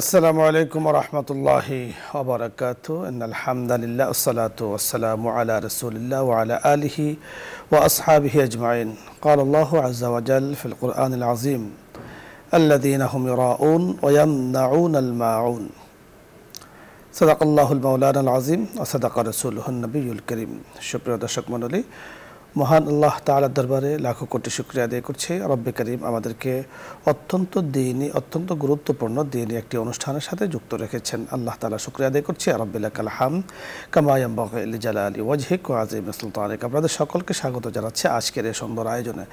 আসসালামু আলাইকুম ওয়া রাহমাতুল্লাহি ওয়া বারাকাতুহু ইন্নাল হামদালিল্লাহ ওয়াসসালাতু ওয়াসসালামু আলা রাসূলিল্লাহ ওয়া আলা আলিহি ওয়া আসহাবিহি আজমাইন ক্বালা আল্লাহু আযজা ওয়া জাল্লা ফিল কুরআনিল আযীম আল্লাযীনা হুম ইউরাউন ওয়া ইয়ামনাউনাল মাউন সাদাকাল্লাহুল মাওলানাল আযীম ওয়া সাদাকা রাসূলুহুন নবিয়্যুল কারীম। সুপ্রিয় দর্শক মণ্ডলী, মহান আল্লাহ তাআলার দরবারে লাখো কোটি শুকরিয়া আদায় করছি। রব্বে করিম আমাদেরকে অত্যন্ত গুরুত্বপূর্ণ দিনই একটি অনুষ্ঠানের সাথে যুক্ত রেখেছেন। আল্লাহ তাআলা শুকরিয়া আদায় করছি। রব্বিল লাকাল হামদ কামা ইয়ানবাগি লিজালালি ওয়াজহিক ওয়া আযীমি সুলতানিক। আপনাদের সকলকে স্বাগত জানাচ্ছি আজকের এই সুন্দর আয়োজনে।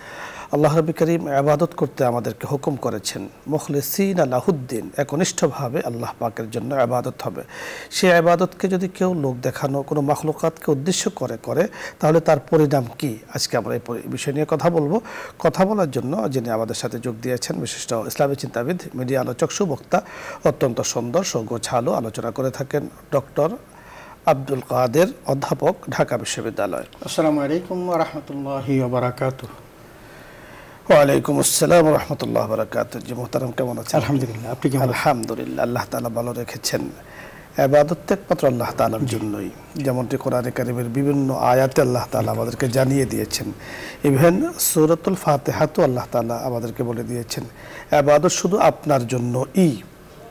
আল্লাহ রব্বে করিম ইবাদত করতে আমাদেরকে হুকুম করেছেন। মুখলিসিনা লাহুদ্দিন, একনিষ্ঠভাবে আল্লাহ পাকের জন্য ইবাদত হবে। সেই ইবাদতকে যদি কেউ লোক দেখানো কোনো মাখলুকাতকে উদ্দেশ্য করে তাহলে তার পরিণাম কি? আজকে আমরা এই বিষয় নিয়ে কথা বলবো। কথা বলার জন্য যিনি আমাদের সাথে যোগ দিয়েছেন বিশিষ্ট ইসলামী চিন্তাবিদ, মিডিয়া আলোচক, সুবক্তা, অত্যন্ত সুন্দর গোছালো আলোচনা করে থাকেন ডক্টর আব্দুল কাদের, অধ্যাপক, ঢাকা বিশ্ববিদ্যালয়। আসসালামু আলাইকুম ওয়া রাহমাতুল্লাহি ওয়া বারাকাতুহু। ওয়া আলাইকুম আসসালাম ওয়া রাহমাতুল্লাহি ওয়া বারাকাতুহু। জি মুহতারাম, কেমন আছেন? আলহামদুলিল্লাহ, আপনি কেমন? আলহামদুলিল্লাহ, আল্লাহ তাআলা ভালো রেখেছেন। ইবাদত একমাত্র আল্লাহ তাআলার জন্যই, যেমনটি কোরআনে কারীমের বিভিন্ন আয়াতে আল্লাহ তাআলা আমাদেরকে জানিয়ে দিয়েছেন। ইভেন সূরাতুল ফাতিহাতেও আল্লাহ তাআলা আমাদেরকে বলে দিয়েছেন ইবাদত শুধু আপনার জন্যই।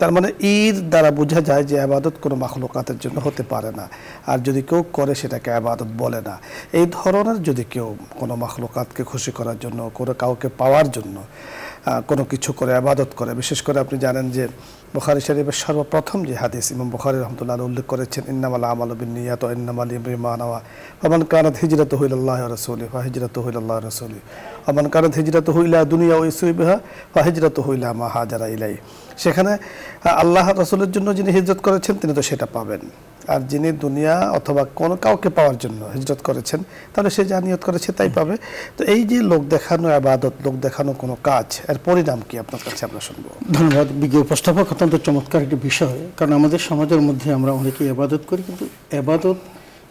তার মানে এর দ্বারা বোঝা যায় যে ইবাদত কোনো মাখলুকাতের জন্য হতে পারে না, আর যদি কেউ করে সেটাকে ইবাদত বলে না। এই ধরনের যদি কেউ কোনো মাখলুকাতকে খুশি করার জন্য, কোনো কাউকে পাওয়ার জন্য কোনো কিছু করে ইবাদত করে, বিশেষ করে আপনি জানেন যে বুখারী শরীফের সর্বপ্রথম যে হাদিস ইমাম বুখারী রাহমাতুল্লাহ আলাইহি উল্লেখ করেছেন, ইন্নামাল আমালু বিন্নিয়াত ওয়া ইন্নামা লিমরিইন মা নাওয়া ফামান কানাত হিজরাতুহু ইলাল্লাহি ওয়া রাসূলিহি ফাহিজরাতুহু ইলাল্লাহি ওয়া রাসূলিহি ওয়া মান কানাত হিজরাতুহু ইলা দুনিয়া ওয়া ইউসিবুহা ফাহিজরাতুহু ইলা মা হাজারা ইলাইহি। সেখানে আল্লাহ রাসূলের জন্য যিনি হিজরত করেছেন তিনি তো সেটা পাবেন, আর যিনি দুনিয়া অথবা কোনো কাউকে পাওয়ার জন্য হিজরত করেছেন তাহলে সে যা নিয়ত করেছে তাই পাবে। তো এই যে লোক দেখানো ইবাদত, লোক দেখানো কোনো কাজ, এর পরিণাম কি আপনার কাছে আমরা শুনবো। ধন্যবাদ বিজ্ঞ উপস্থাপক, অত্যন্ত চমৎকার একটি বিষয়। কারণ আমাদের সমাজের মধ্যে আমরা অনেকেই ইবাদত করি, কিন্তু ইবাদত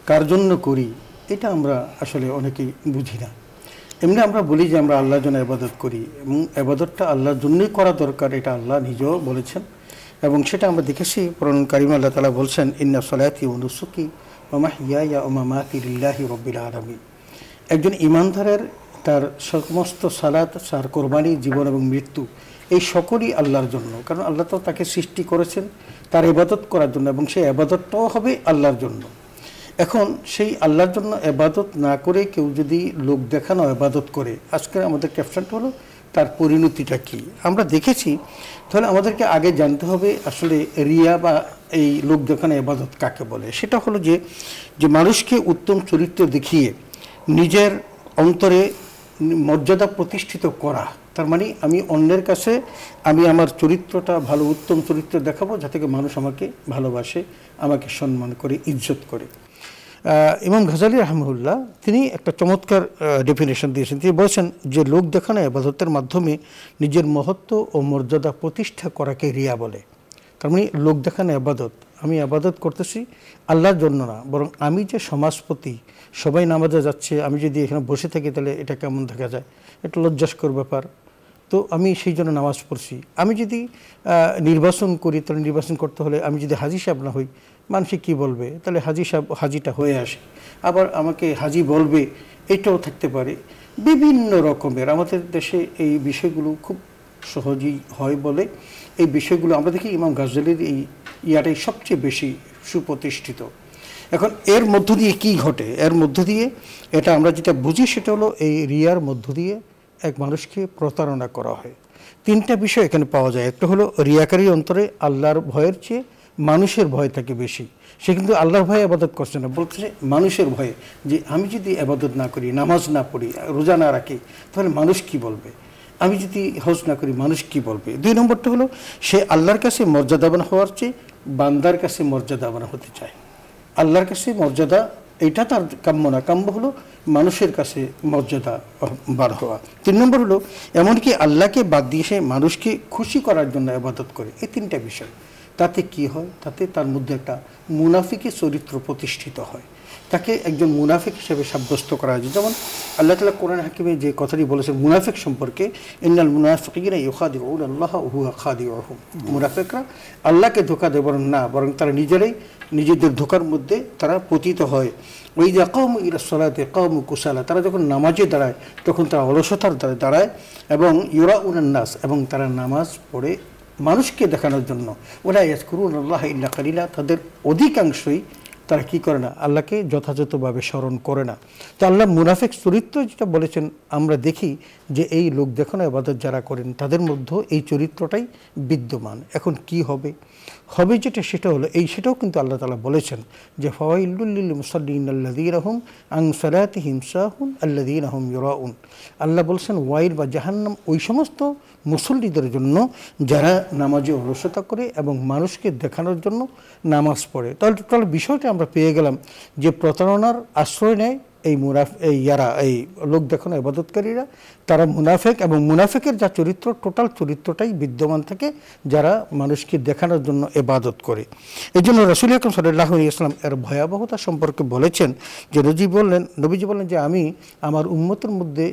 কার জন্য করি এটা আমরা আসলে অনেকেই বুঝি না। এমনি আমরা বলি যে আমরা আল্লাহর জন্য ইবাদত করি, এবং ইবাদতটা আল্লাহর জন্যই করা দরকার, এটা আল্লাহ নিজেও বলেছেন। এবং সেটা আমরা দেখেছি কোরআন কারীমে আল্লাহ তাআলা বলছেন, ইন্না সলাতি ওয়া নুসুকি ওয়া মাহইয়ায়া ওয়া মামাতি লিল্লাহি রাব্বিল আলামিন। একজন ঈমানদারের তার সমস্ত সালাত, তার কোরবানি, জীবন এবং মৃত্যু এই সকলই আল্লাহর জন্য। কারণ আল্লাহ তো তাকে সৃষ্টি করেছেন তার ইবাদত করার জন্য, এবং সেই ইবাদতটাও হবে আল্লাহর জন্য। এখন সেই আল্লাহর জন্য ইবাদত না করে কেউ যদি লোক দেখানো ইবাদত করে, আজকে আমাদের ক্যাপশনটা হলো তার পরিণতিটা কি আমরা দেখেছি। তাহলে আমাদেরকে আগে জানতে হবে আসলে রিয়া বা এই লোক দেখানো ইবাদত কাকে বলে। সেটা হলো যে মানুষকে উত্তম চরিত্র দেখিয়ে নিজের অন্তরে মর্যাদা প্রতিষ্ঠিত করা। তার মানে আমি অন্যের কাছে আমি আমার চরিত্রটা ভালো, উত্তম চরিত্র দেখাবো যাতে মানুষ আমাকে ভালোবাসে, আমাকে সম্মান করে, ইজ্জত করে। ইমাম গাজালি রাহমাহুল্লাহ তিনি একটা চমৎকার ডেফিনেশন দিয়েছেন। তিনি বলছেন যে লোক দেখানো ইবাদতের মাধ্যমে নিজের মহত্ব ও মর্যাদা প্রতিষ্ঠা করাকে রিয়া বলে। তার মানে লোক দেখানো ইবাদত, আমি ইবাদত করতেছি আল্লাহর জন্য না, বরং আমি যে সমাজপতি, সবাই নামাজে যাচ্ছে, আমি যদি এখানে বসে থাকি তাহলে এটা কেমন দেখা যায়, এটা লজ্জাস্কর ব্যাপার, তো আমি সেই জন্য নামাজ পড়ছি। আমি যদি নির্বাচন করি তাহলে নির্বাচন করতে হলে আমি যদি হাজি সাহেব না হই মানুষে কি বলবে, তাহলে হাজি সাহেব হাজিটা হয়ে আসে, আবার আমাকে হাজি বলবে, এটাও থাকতে পারে। বিভিন্ন রকমের আমাদের দেশে এই বিষয়গুলো খুব সহজেই হয় বলে এই বিষয়গুলো আমরা দেখি ইমাম গাজ্জালির এই ইয়াটাই সবচেয়ে বেশি সুপ্রতিষ্ঠিত। এখন এর মধ্য দিয়ে কি ঘটে, এর মধ্য দিয়ে এটা আমরা যেটা বুঝি সেটা হলো এই রিয়ার মধ্য দিয়ে এক মানুষকে প্রতারণা করা হয়। তিনটা বিষয় এখানে পাওয়া যায়। একটা হলো রিয়াকারী অন্তরে আল্লাহর ভয়ের চেয়ে মানুষের ভয় থাকে বেশি। সে কিন্তু আল্লাহর ভয়ে ইবাদত করছে না, বলছে মানুষের ভয়ে, যে আমি যদি ইবাদত না করি, নামাজ না পড়ি, রোজা না রাখি তাহলে মানুষ কি বলবে, আমি যদি হজ না করি মানুষ কি বলবে। দুই নম্বরটা হলো সে আল্লাহর কাছে মর্যাদাবান হওয়ার চেয়ে বান্দার কাছে মর্যাদাবান হতে চায়। আল্লাহর কাছে মর্যাদা এটা তার কাম্য না, কাম্য হলো মানুষের কাছে মর্যাদা বার হওয়া। তিন নম্বর হলো এমনকি আল্লাহকে বাদ দিয়ে সে মানুষকে খুশি করার জন্য ইবাদত করে। এই তিনটা বিষয় তাতে কি হয়, তাতে তার মধ্যে একটা মুনাফিকের চরিত্র প্রতিষ্ঠিত হয়। তাকে একজন মুনাফিক হিসেবে সাব্যস্ত করা হয়েছে। যেমন আল্লাহ তাআলা কোরআন হাকিমে যে কথাটি বলেছেন মুনাফিক সম্পর্কে, ইন্নাল মুনাফিকিনা ইউখাদিউনা আল্লাহ ওয়া হুয়া খাদিউহুম, মুনাফিকরা আল্লাহকে ধোঁকা দেয় বরং না, বরং তারা নিজেরাই নিজেদের ধোঁকার মধ্যে তারা পতিত হয়। ওই যে কাওমু ইলা সালাতে কাওমু কুসালা, তারা যখন নামাজে দাঁড়ায় তখন তারা অলসতার দ্বারা দাঁড়ায়, এবং ইউরাউনান নাস, এবং তারা নামাজ পড়ে মানুষকে দেখানোর জন্য। ওলা ইয়াজকুরুনাল্লাহ ইল্লা কালিলা, তাদের অধিকাংশই তারা কি করে না, আল্লাহকে যথাযথভাবে স্মরণ করে না। তো আল্লাহ মুনাফিক চরিত্র যেটা বলেছেন, আমরা দেখি যে এই লোক দেখানো ইবাদত যারা করেন তাদের মধ্যে এই চরিত্রটাই বিদ্যমান। এখন কি হবে যেটা সেটা হলো সেটাও কিন্তু আল্লাহ তাআলা বলেছেন যে ফাওয়াইলুল লিল মুসাল্লিন আল্লাযীনা হুম আন সালাতিহিম সাহুন আল্লাযীনা হুম ইউরাউন। আল্লাহ বলছেন ওয়াইল বা জাহান্নাম ওই সমস্ত মুসল্লিদের জন্য যারা নামাজে অলসতা করে এবং মানুষকে দেখানোর জন্য নামাজ পড়ে। তাহলে টোটাল বিষয়টা আমরা পেয়ে গেলাম যে প্রতারণার আশ্রয় নেয় এই লোক দেখানো ইবাদতকারীরা, তারা মুনাফিক, এবং মুনাফিকের যা চরিত্র টোটাল চরিত্রটাই বিদ্যমান থাকে যারা মানুষকে দেখানোর জন্য ইবাদত করে। এই জন্য রাসূল আকরাম সাল্লাল্লাহু আলাইহি ওয়াসাল্লাম এর ভয়াবহতা সম্পর্কে বলেছেন যে নবীজি বললেন যে আমি আমার উম্মতের মধ্যে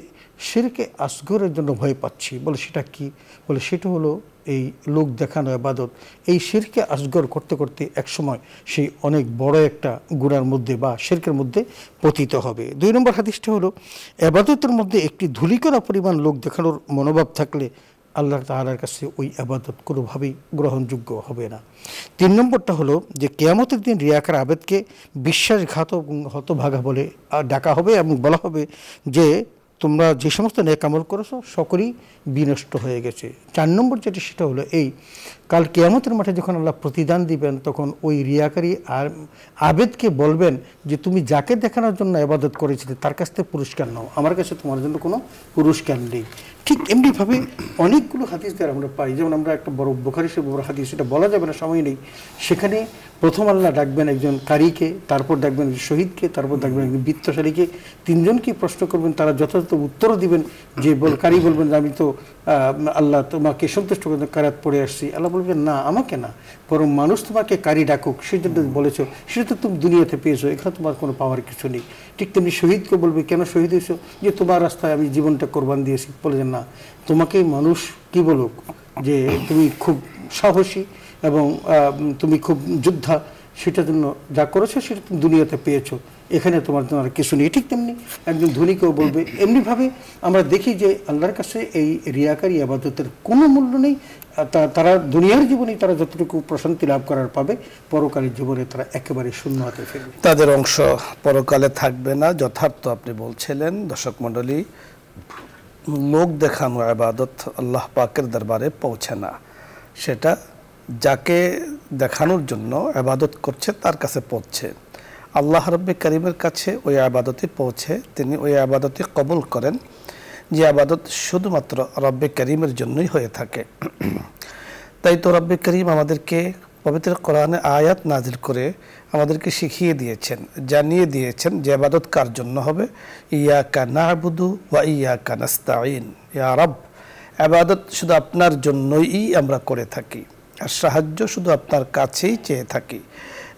শিরকে আসগরের জন্য ভয় পাচ্ছি। বলে সেটা কি? বলে সেটা হলো এই লোক দেখানো ইবাদত। এই শিরকে আসগর করতে করতে একসময় সেই অনেক বড় একটা গুনার মধ্যে বা শিরকের মধ্যে পতিত হবে। 2 নম্বর হাদিসটা হলো ইবাদতের মধ্যে একটি ধূলিকণা পরিমাণ লোক দেখানোর মনোভাব থাকলে আল্লাহ তাআলার কাছে ওই ইবাদত কোনোভাবেই গ্রহণযোগ্য হবে না। 3 নম্বরটা হলো যে কিয়ামতের দিন রিয়াকার আবেদকে বিশ্বাসঘাতক হতভাগা বলে ডাকা হবে এবং বলা হবে যে তোমরা যে সমস্ত নেক আমল করেছো সকলেই বিনষ্ট হয়ে গেছে। 4 নম্বর যেটা সেটা হলো কাল কিয়ামতের মাঠে যখন আল্লাহ প্রতিদান দিবেন তখন ওই রিয়াকারী আবেদকে বলবেন যে তুমি যাকে দেখানোর জন্য ইবাদত করেছিলে তার কাছ থেকে পুরস্কার নাও, আমার কাছে তোমার জন্য কোনো পুরস্কার নেই। ঠিক এমনিভাবে অনেকগুলো হাদিস দ্বারা আমরা পাই। যেমন আমরা একটা বুখারী শরীফের বড় হাদিস, সেটা বলা যাবে না, সময় নেই। সেখানে প্রথম আল্লাহ ডাকবেন একজন কারীকে, তারপর ডাকবেন একজন শহীদকে, তারপর ডাকবেন একজন বৃত্তশালীকে। 3 জনকে প্রশ্ন করবেন, তারা যথাযথ উত্তর দিবেন। যে কারী বলবেন যে আমি তো আল্লাহ তোমাকে সন্তুষ্ট করে কারাত পড়ে আসছি। আল্লাহ বলবেন না, আমাকে না, বরং মানুষ তোমাকে কারী ডাকুক, সেই জন্য বলেছো, সেটা তো তুমি দুনিয়াতে পেয়েছো, এখানে তোমার কোনো পাওয়ার কিছু নেই। ঠিক তেমনি শহীদকে বলবে কেন শহীদ হয়েছো? যে তোমার রাস্তায় আমি জীবনটা কোরবান দিয়েছি। বলে যে না, তোমাকে মানুষ কি বলুক যে তুমি খুব সাহসী এবং তুমি খুব যোদ্ধা, সেটার জন্য যা করেছো সেটা তুমি দুনিয়াতে পেয়েছো, এখানে তোমার জন্য আর কিছু নেই। ঠিক তেমনি একজন ধনীকেও বলবে। এমনিভাবে আমরা দেখি যে আল্লাহর কাছে এই রিয়াকারী ইবাদতের কোনো মূল্য নেই। তারা দুনিয়ার জীবনে তারা যতটুকু প্রশান্তি লাভ করার পাবে, পরকালের জীবনে তারা একেবারে শূন্য হাতে ফিরবে, তাদের অংশ পরকালে থাকবে না। যথার্থ আপনি বলছিলেন। দর্শক মণ্ডলী, লোক দেখানো ইবাদত আল্লাহ পাকের দরবারে পৌঁছে না, সেটা যাকে দেখানোর জন্য ইবাদত করছে তার কাছে পৌঁছে। আল্লাহ রাব্বে কারীমের কাছে ওই ইবাদতে পৌঁছে, তিনি ওই ইবাদতে কবুল করেন যে ইবাদত শুধুমাত্র রব্বে কারীমের জন্যই হয়ে থাকে। তাই তো রব্বে কারীম আমাদেরকে পবিত্র কোরআনে আয়াত নাজিল করে আমাদেরকে শিখিয়ে দিয়েছেন, জানিয়ে দিয়েছেন যে ইবাদত কার জন্য হবে। ইয়াকা না'বুদু ওয়া ইয়াকা নাস্তাঈন, ইয়া রব, ইবাদত শুধু আপনার জন্যই আমরা করে থাকি, আর সাহায্য শুধু আপনার কাছেই চেয়ে থাকি।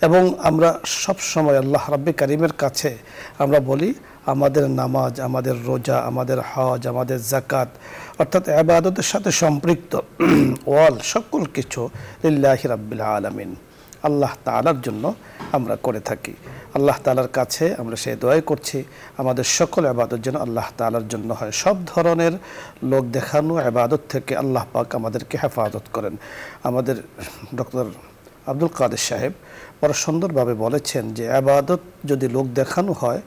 এবং আমরা সব সময় আল্লাহ রাব্বে কারীমের কাছে আমরা বলি আমাদের নামাজ, আমাদের রোজা, আমাদের হজ, আমাদের যাকাত, অর্থাৎ ইবাদতের সাথে সম্পৃক্ত সকল কিছু লিল্লাহি রাব্বিল আলামিন, আল্লাহ তাআলার জন্য আমরা করে থাকি। আল্লাহ তাআলার কাছে আমরা সেই দোয়াই করছি আমাদের সকল ইবাদত যেন আল্লাহ তাআলার জন্য হয়। সব ধরনের লোক দেখানো ইবাদত থেকে আল্লাহ পাক আমাদেরকে হেফাজত করেন। আমাদের ডক্টর আব্দুল কাদের সাহেব বড় সুন্দরভাবে বলেছেন যে ইবাদত যদি লোক দেখানো হয়,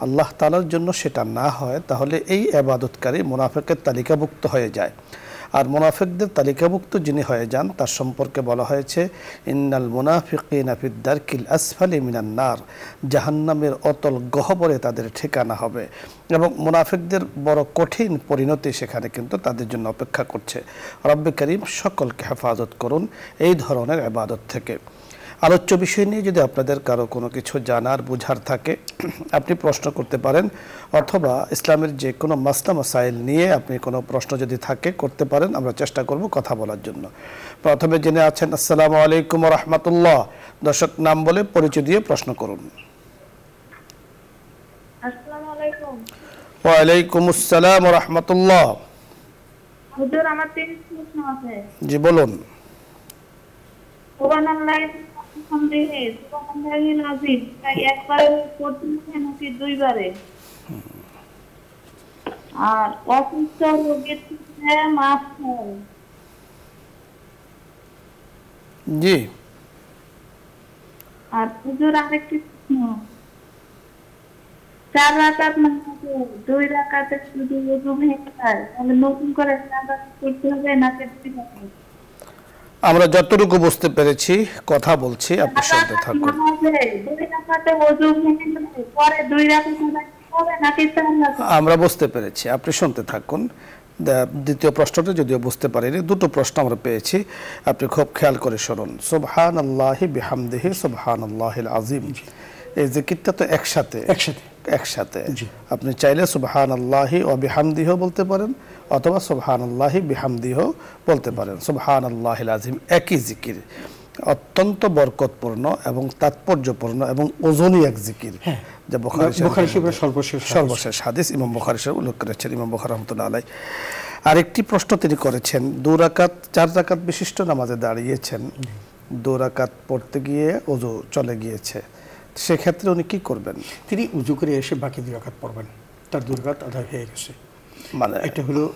আল্লাহ তাআলার জন্য সেটা না হয়, তাহলে এই ইবাদতকারী মুনাফিকের তালিকাভুক্ত হয়ে যায়। আর মুনাফিকদের তালিকাভুক্ত যিনি হয়ে যান তার সম্পর্কে বলা হয়েছে ইন্নাল মুনাফিকিনা ফিদ দারকিল আসফালি মিনান নার, জাহান্নামের অতল গহ্বরে তাদের ঠিকানা হবে এবং মুনাফিকদের বড় কঠিন পরিণতি সেখানে কিন্তু তাদের জন্য অপেক্ষা করছে। রব্বে কারীম সকলকে হেফাজত করুন এই ধরনের ইবাদত থেকে। আলোচ্য বিষয় নিয়ে যদি আপনাদের কারো কোনো কিছু জানার বুঝার থাকে আপনি প্রশ্ন করতে পারেন, অথবা ইসলামের যে কোনো মাসলা মাসাইল নিয়ে আপনি কোনো প্রশ্ন যদি থাকে করতে পারেন, আমরা চেষ্টা করব কথা বলার জন্য। প্রথমে জেনে আছেন, আসসালামু আলাইকুম ওয়া রাহমাতুল্লাহ। দর্শক নাম বলে পরিচয় দিয়ে প্রশ্ন করুন। ওয়ালাইকুম আসসালাম ওয়া রাহমাতুল্লাহ। হুজুর আমার তিন প্রশ্ন আছে। জি বলুন। সুবহানাল্লাহি আলহামদুলিল্লাহ সুবহানাল্লাহিল আযীম তাই একবার পড়তে হয় নাকি দুইবারে? আর অসুস্থ রোগীর ক্ষেত্রে মাফ হয়। জি আর হুজুর আরেকটি প্রশ্ন, 4 রাকাত নামাজে 2 রাকাতে শুধু ওযু ভেঙে যায়, তাহলে নতুন করে 4 রাকাত করতে হবে নাকি 2 রাকাত? আমরা যতটুকু বুঝতে পেরেছি কথা বলছি, আপনি শুনতে থাকুন। নামাজে 2 রাকাতে ওযু ভেঙে গেলে পরে 2 রাকাত হবে নাকি 4 রাকাত? আমরা বুঝতে পেরেছি, আপনি শুনতে থাকুন। দ্বিতীয় প্রশ্নটা যদিও বুঝতে পারিনি, দুটো প্রশ্ন আমরা পেয়েছি, আপনি খুব খেয়াল করে শুনুন। সুবহানাল্লাহি বিহামদিহি সুবহানাল্লাহিল আযীম, এই জিকিরটা তো একসাথে একসাথে আপনি চাইলে সুবহানাল্লাহি ওয়া বিহামদিহিও বলতে পারেন অথবা সুবহানাল্লাহি বিহামদিহিও বলতে পারেন। সুবহানাল্লাহিল আযীম একই জিকির, অত্যন্ত বরকতপূর্ণ এবং তাৎপর্যপূর্ণ এবং ওজনী এক জিকির, যা বুখারী শরীফের সর্বশেষ হাদিস, ইমাম বুখারী শরীফ উল্লেখ করেছেন ইমাম বুখারী রাহমাতুল্লাহ আলাইহি। আরেকটি প্রশ্ন তিনি করেছেন, 2 রাকাত 4 রাকাত বিশিষ্ট নামাজে দাঁড়িয়েছেন, 2 রাকাত পড়তে গিয়ে ওযু চলে গিয়েছে, সেক্ষেত্রে উনি কি করবেন? তিনি উযু করে এসে বাকি 2 রাকাত পড়বেন, তার 2 রাকাত আদায় হয়ে গেছে। মানে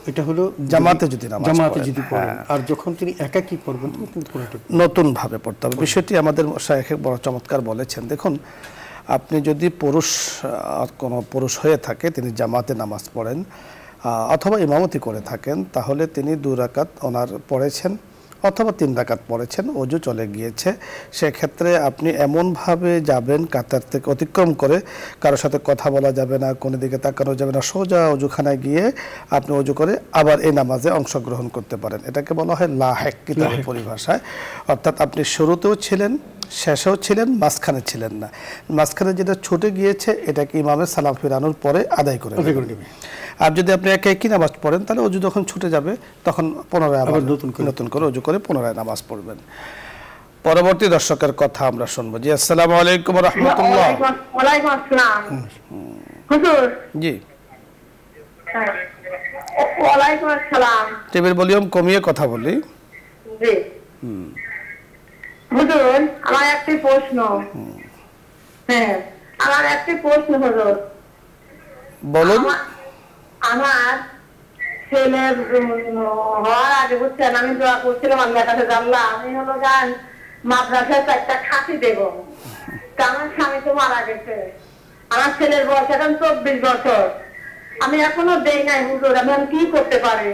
এটা হলো জামাতে যদি পড়েন, আর যখন তিনি একাকী পড়বেন তখন পুরোটা নতুন ভাবে পড়তে হবে। বিষয়টি আমাদের শায়েখ বড় চমৎকার বলেছেন। দেখুন, আপনি যদি কোনো পুরুষ হয়ে থাকে, তিনি জামাতে নামাজ পড়েন অথবা ইমামতি করে থাকেন, তাহলে তিনি 2 রাকাত ওনার পড়েছেন অথবা 3 রাকাত পড়েছেন, ওযু চলে গিয়েছে, সেক্ষেত্রে আপনি এমনভাবে যাবেন কাতার থেকে অতিক্রম করে, কারোর সাথে কথা বলা যাবে না, কোনো দিকে তাকানো যাবে না, সোজা ওযুখানায় গিয়ে আপনি ওযু করে আবার এই নামাজে অংশগ্রহণ করতে পারেন। এটাকে বলা হয় লাহেক কিতাবের পরিভাষায়, অর্থাৎ আপনি শুরুতেও ছিলেন, শেষেও ছিলেন, মাঝখানে ছিলেন না। মাঝখানে যেটা ছুটে গিয়েছে এটাকে ইমামের সালাম ফিরানোর পরে আদায় করে নেবে। আর যদি আপনি একই নামাজ পড়েন, তাহলে ওযু যখন ছুটে যাবে তখন পুনরায় আবার নতুন করে ওযু করে পুনরায় নামাজ পড়বেন। পরবর্তী দর্শকের কথা আমরা শুনবো। জি আসসালামু আলাইকুম ওয়া রাহমাতুল্লাহ। ওয়ালাইকুম আসসালাম হুজুর। জি ওয়ালাইকুম আসসালাম। টিভির ভলিউম কমিয়ে কথা বলি। জি হুজুর, আমার একটি প্রশ্ন। হ্যাঁ, আমার একটি প্রশ্ন হুজুর। বলুন। আমার ছেলের হওয়ার আগে বুঝছেন, আমি দোয়া করছিলাম আল্লাহর কাছে, আল্লাহ আমি হলো গান মাদ্রাসায় 4টা খাসি দেব। আমার স্বামী তো মারা গেছে, আমার ছেলের বয়স এখন 24 বছর, আমি এখনো দেই নাই হুজুর, আমি কি করতে পারি?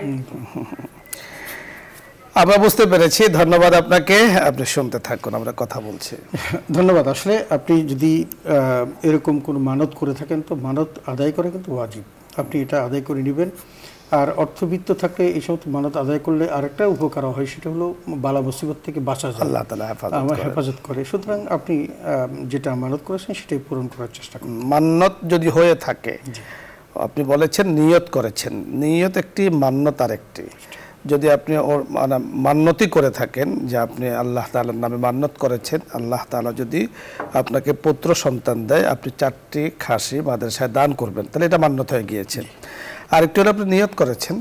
আমরা বুঝতে পেরেছি, ধন্যবাদ আপনাকে, আপনি শুনতে থাকুন, আমরা কথা বলছি। ধন্যবাদ। আসলে আপনি যদি এরকম কোনো মানত করে থাকেন, তো মানত আদায় করা কিন্তু ওয়াজিব, আপনি এটা আদায় করে নেবেন। আর অর্থবিত্ত থাকলে এই সমস্ত মানত আদায় করলে আরেকটা উপকার হয়, সেটা হলো বালা মুসিবত থেকে বাঁচা যায়, আল্লাহ তাআলা হেফাজত করে। সুতরাং আপনি যেটা মানত করেছেন সেটাই পূরণ করার চেষ্টা করুন। মান্নত যদি হয়ে থাকে, আপনি বলেছেন নিয়ত করেছেন, নিয়ত একটি, মান্নত আরেকটি। যদি আপনি মান্যতি করে থাকেন যে আপনি আল্লাহ তাআলার নামে মান্যত করেছেন, আল্লাহ তাআলা যদি আপনাকে পুত্র সন্তান দেয়, আপনি 4টি খাসি মাদ্রাসায় দান করবেন, তাহলে এটা মান্যত হয়ে গিয়েছে। আরেকটি হলো আপনি নিয়ত করেছেন,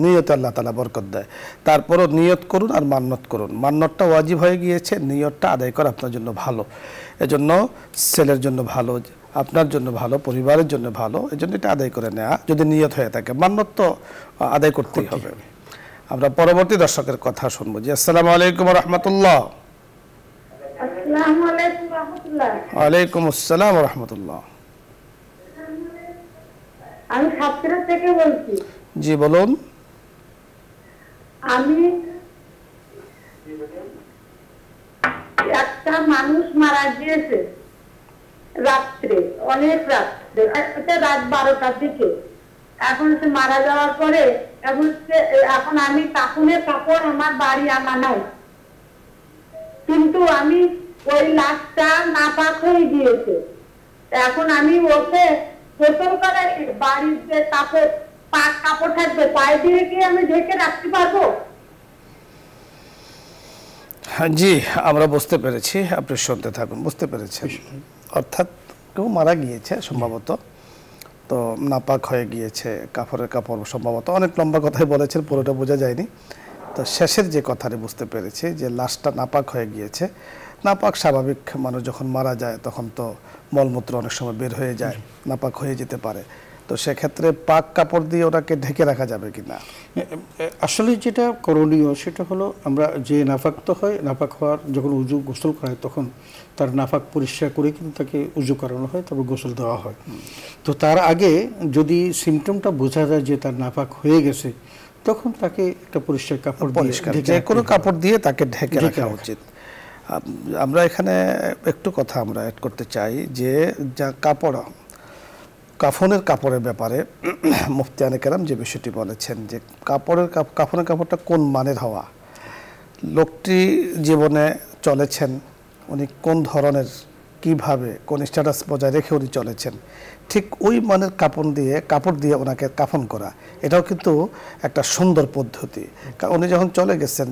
নিয়তে আল্লাহ তাআলা বরকত দেয়, তারপরও নিয়ত করুন আর মান্যত করুন। মান্যতটা ওয়াজিব হয়ে গিয়েছে, নিয়তটা আদায় করা আপনার জন্য ভালো, এজন্য ছেলের জন্য ভালো, আপনার জন্য ভালো, পরিবারের জন্য ভালো, এজন্য এটা আদায় করে নেওয়া যদি নিয়ত হয়ে থাকে। মান্যত তো আদায় করতেই হবে। আমরা পরবর্তী দর্শকের কথা শুনবো। জি আসসালামু আলাইকুম ওয়া রাহমাতুল্লাহ। আসসালামু আলাইকুম ওয়া রাহমাতুল্লাহ। ওয়ালাইকুম আসসালাম ওয়া রাহমাতুল্লাহ। আমি সাতক্ষীরা থেকে বলছি। জি বলুন। আমি একটা মানুষ মারা গিয়েছে রাত্রে, অনেক রাত্রে, রাত 12টার দিকে। এখন সে মারা যাওয়ার পরে এখন আমি কাপড়ের কাপড় আমার বাড়ি আনা নাই, কিন্তু আমি ওই লাশটা নাপাক হয়ে গিয়েছে। এখন আমি ওকে গোসল করে বাড়ির যে কাপড়, পাক কাপড় থাকবে, পায়ে দিয়ে কি আমি ঢেকে রাখতে পারবো? জি আমরা বুঝতে পেরেছি, আপনি শুনতে থাকুন। বুঝতে পেরেছেন, অর্থাৎ কেউ মারা গিয়েছে সম্ভবত, তো নাপাক হয়ে গিয়েছে, কাপড়ের কাপড় সম্ভবত, অনেক লম্বা কথাই বলেছেন, পুরোটা বোঝা যায়নি। তো শেষের যে কথাটি বুঝতে পেরেছি যে লাশটা নাপাক হয়ে গিয়েছে। নাপাক স্বাভাবিক, মানুষ যখন মারা যায় তখন তো মলমূত্র অনেক সময় বের হয়ে যায়, নাপাক হয়ে যেতে পারে। তো সেক্ষেত্রে পাক কাপড় দিয়ে ওটাকে ঢেকে রাখা যাবে কিনা? আসলে যেটা করণীয় সেটা হলো, আমরা যে নাপাক তো হয়, নাপাক হওয়ার যখন উজু গোসল করায় তখন তার নাপাক পরিষ্কার করে কিন্তু তাকে উজু করানো হয়, তারপর গোসল দেওয়া হয়। তো তার আগে যদি সিমটমটা বোঝা যায় যে তার নাপাক হয়ে গেছে, তখন তাকে একটা পরিষ্কার কাপড় পরিষ্কার যে কোনো কাপড় দিয়ে তাকে ঢেকে রাখা উচিত। আমরা এখানে একটু কথা আমরা অ্যাড করতে চাই যে যা কাপড়, কাফনের কাপড়ের ব্যাপারে মুফতি আনেকেরাম যে বিষয়টি বলেছেন যে কাফনের কাপড়টা কোন মানের হওয়া, লোকটি জীবনে চলেছেন, উনি কোন ধরনের, কিভাবে, কোন স্ট্যাটাস বজায় রেখে উনি চলেছেন, ঠিক ওই মানের কাপড় দিয়ে ওনাকে কাফন করা, এটাও কিন্তু একটা সুন্দর পদ্ধতি। কারণ উনি যখন চলে গেছেন,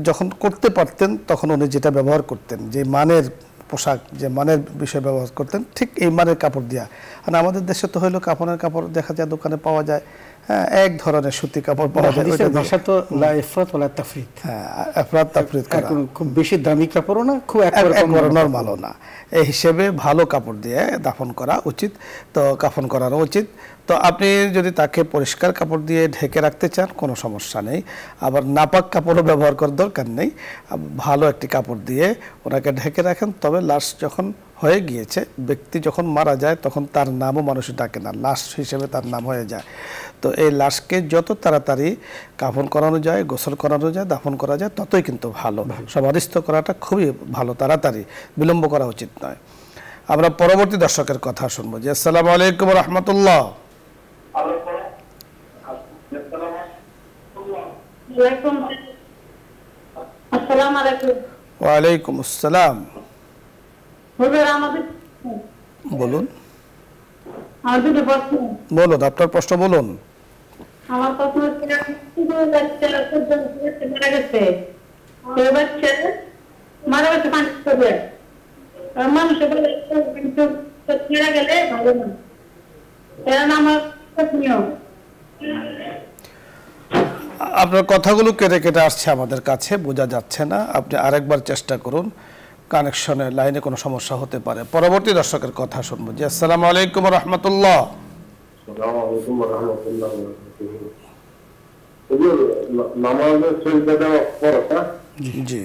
যখন করতে পারতেন তখন উনি যেটা ব্যবহার করতেন, যে মানের পোশাক, যে মানের বিষয় ব্যবহার করতেন, ঠিক এই মানের কাপড় দিয়া। আর আমাদের দেশে তো হইলো কাফনের কাপড় দেখা যায় দোকানে পাওয়া যায়, হ্যাঁ, এক ধরনের সুতি কাপড় পাওয়া যায়। ভাষা তো লা ইফরাত ওয়ালা তাফরিত, হ্যাঁ, ইফরাত তাফরিত করা, খুব বেশি দামি কাপড়ও না, খুব একবারে নরমালও না। এই হিসেবে ভালো কাপড় দিয়ে দাফন করা উচিত, তো কাফন করারও উচিত। তো আপনি যদি তাকে পরিষ্কার কাপড় দিয়ে ঢেকে রাখতে চান কোনো সমস্যা নেই, আবার নাপাক কাপড়ও ব্যবহার করার দরকার নেই, ভালো একটি কাপড় দিয়ে ওনাকে ঢেকে রাখেন। তবে লাশ যখন হয়ে গিয়েছে, ব্যক্তি যখন মারা যায় তখন তার নামও মানুষ ডাকে না, লাশ হিসেবে তার নাম হয়ে যায়। তো এই লাশকে যত তাড়াতাড়ি কাফন করানো যায়, গোসল করানো যায়, দাফন করা যায় ততই কিন্তু ভালো। সমাধিস্থ করাটা খুবই ভালো, তাড়াতাড়ি, বিলম্ব করা উচিত নয়। আমরা পরবর্তী দর্শকের কথা শুনবো। জি, আসসালামু আলাইকুম রহমতুল্লাহ। ওয়ালাইকুম আসসালাম। বলুন বলুন, আপনার প্রশ্ন বলুন। আমার প্রশ্ন মারা গেছে, মারা গেছে মানুষের মারা গেলে ভালো না, আমার আপনার কথাগুলো কেটে কেটে আসছে, আমাদের কাছে বোঝা যাচ্ছে না, আপনি আরেকবার চেষ্টা করুন, কানেকশনের লাইনে কোনো সমস্যা হতে পারে। পরবর্তী দর্শকের কথা শুনবো। জি, আসসালামু আলাইকুম রহমতুল্লাহ। জি,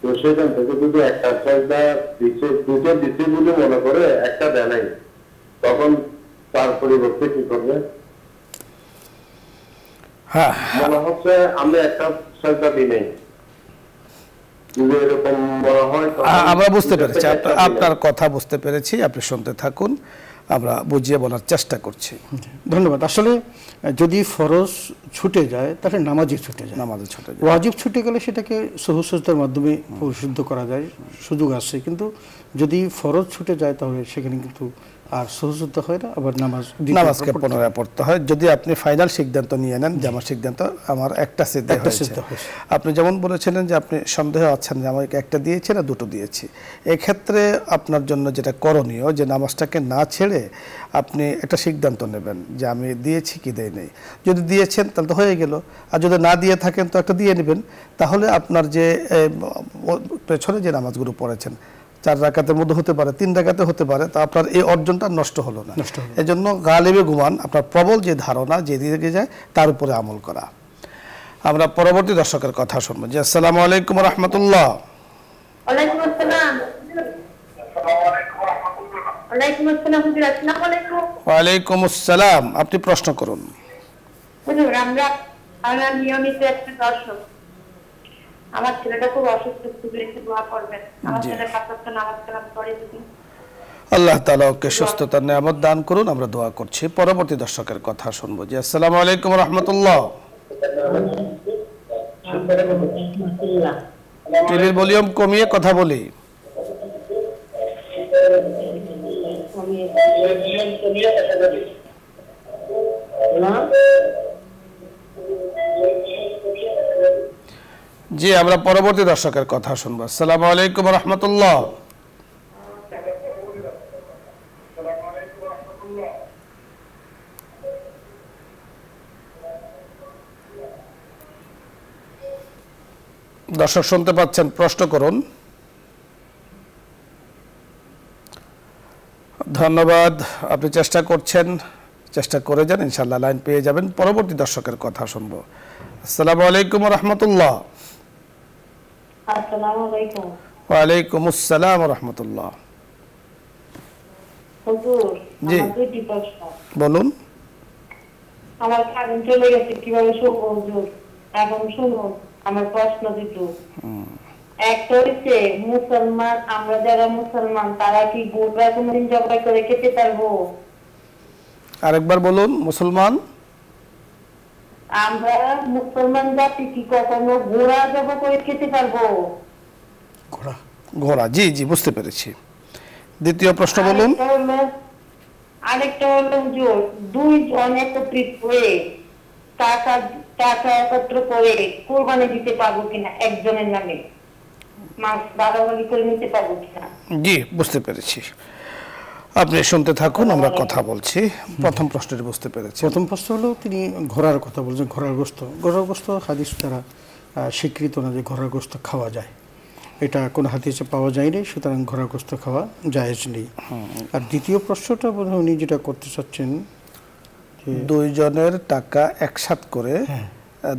তো সেখান থেকে যদি একটা সাজদা দুটো দিতে বলে মনে করে একটা দেয় নাই, তখন তার পরিবর্তে কি করবে? হ্যাঁ, মনে হচ্ছে আমি একটা সাজদা দিই নাই, এরকম মনে হয়। আমরা বুঝতে পেরেছি, আপনার কথা বুঝতে পেরেছি, আপনি শুনতে থাকুন, আমরা বুঝিয়ে বলার চেষ্টা করছি। ধন্যবাদ। আসলে যদি ফরজ ছুটে যায় তাহলে নামাজে ছুটে যায়, ওয়াজিব ছুটে গেলে সেটাকে সহজ সাজদার মাধ্যমে পরিশুদ্ধ করা যায়, সুযোগ আছে। কিন্তু যদি ফরজ ছুটে যায় তাহলে সেখানে কিন্তু আর সহজত হয় না, আবার নামাজকে পুনরায় পড়তে হয়। যদি আপনি ফাইনাল সিদ্ধান্ত নিয়ে নেন যে আমার সিদ্ধান্ত, আমার একটা সিদ্ধ হয়েছে, আপনি যেমন বলেছিলেন যে আপনি সন্দেহ আছেন যে আমাকে একটা দিয়েছি না দুটো দিয়েছি, এক্ষেত্রে আপনার জন্য যেটা করণীয় যে নামাজটাকে না ছেড়ে আপনি একটা সিদ্ধান্ত নেবেন যে আমি দিয়েছি কি দেই নেই। যদি দিয়েছেন তাহলে তো হয়ে গেল, আর যদি না দিয়ে থাকেন তো একটা দিয়ে নেবেন। তাহলে আপনার যে পেছনে যে নামাজগুলো পড়েছেন 4 রাকাতের মধ্যে হতে পারে, 3 রাকাতে হতে পারে, তা আপনার এই অর্জনটা নষ্ট হলো না। এজন্য গালিবে গুমান, আপনার প্রবল যে ধারণা যে দিকে যায় তার উপরে আমল করা। আমরা পরবর্তী দর্শকের কথা শুনবো। জি, আসসালামু আলাইকুম রহমতুল্লাহ। ওয়ালাইকুম আসসালাম। ওয়ালাইকুম আসসালাম, আপনি প্রশ্ন করুন। আমরা নিয়মিত একটা দর্শক, আমার ছেলেটা খুব অসুস্থ, একটু দোয়া করবেন। আমার ছেলে 5 ওয়াক্ত নামাজ কালাম পড়ে, যদি আল্লাহ তাআলা ওকে সুস্থতার নিয়ামত দান করুন, আমরা দোয়া করছি। পরবর্তী দর্শকের কথা শুনবো। জি, আসসালামু আলাইকুম রাহমাতুল্লাহ। টিভির ভলিউম কমিয়ে কথা বলি। জি, আমরা পরবর্তী দর্শকের কথা শুনবো। আসসালামু আলাইকুম রাহমাতুল্লাহ। দর্শক শুনতে পাচ্ছেন, প্রশ্ন করুন। ধন্যবাদ, আপনি চেষ্টা করছেন, চেষ্টা করে যান, ইনশাআল্লাহ লাইন পেয়ে যাবেন। পরবর্তী দর্শকের কথা শুনবো। আসসালামু আলাইকুম ওয়া রাহমাতুল্লাহ। আসসালামু আলাইকুম। ওয়া আলাইকুম আসসালাম ওয়া রাহমাতুল্লাহ। হুজুর, জি। আমার দুটি প্রশ্ন। বলুন। আমার কারেন্ট চলে গেছে, কিভাবে শুনবো হুজুর? এখন শুনুন আমার প্রশ্ন দুটো। একটা হচ্ছে, মুসলমান, আমরা যারা মুসলমান তারা কি গরু কোনদিন জবাই করে খেতে পারবো? আরেকবার বলুন। মুসলমান আমরা মুসলমান জাতি কি কখনো ঘোড়া জবাই করে খেতে পারবো? ঘোড়া ঘোড়া, জি জি বুঝতে পেরেছি। দ্বিতীয় প্রশ্ন বলুন। আরেকটা হলো হুজুর, দুইজন একত্রিত হয়ে টাকা টাকা একত্র করে কোরবানি দিতে পারবো কিনা একজনের নামে? মাছ বাড়াবাড়ি করে নিতে পারবো কিনা? জি বুঝতে পেরেছি, আপনি শুনতে থাকুন, আমরা কথা বলছি। প্রথম প্রশ্নটি বুঝতে পেরেছি। প্রথম প্রশ্ন হলো তিনি ঘোড়ার কথা বলছেন। ঘোড়ার গোস্ত হাদিস দ্বারা স্বীকৃত না যে ঘোড়ার গোস্ত খাওয়া যায়, এটা কোনো হাদিসে পাওয়া যায়নি, সুতরাং ঘোড়ার গোস্ত খাওয়া জায়েজ নেই। আর দ্বিতীয় প্রশ্নটা বোধ হয় উনি যেটা করতে চাচ্ছেন, দুইজনের টাকা একসাথ করে